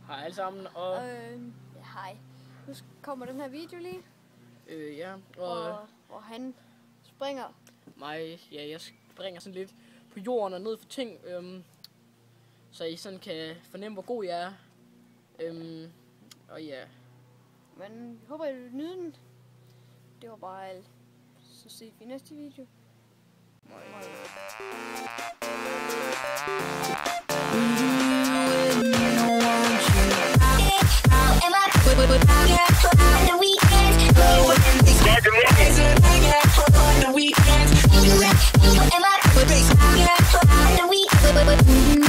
Hej alle sammen, og... Hej. Nu kommer den her video lige. Ja, og... Hvor han springer. Jeg springer sådan lidt på jorden og ned for ting, så I sådan kan fornemme, hvor god jeg er. Og ja... Men jeg håber, I vil nyde den. Det var bare alt. Så ses vi i næste video. On the weekends,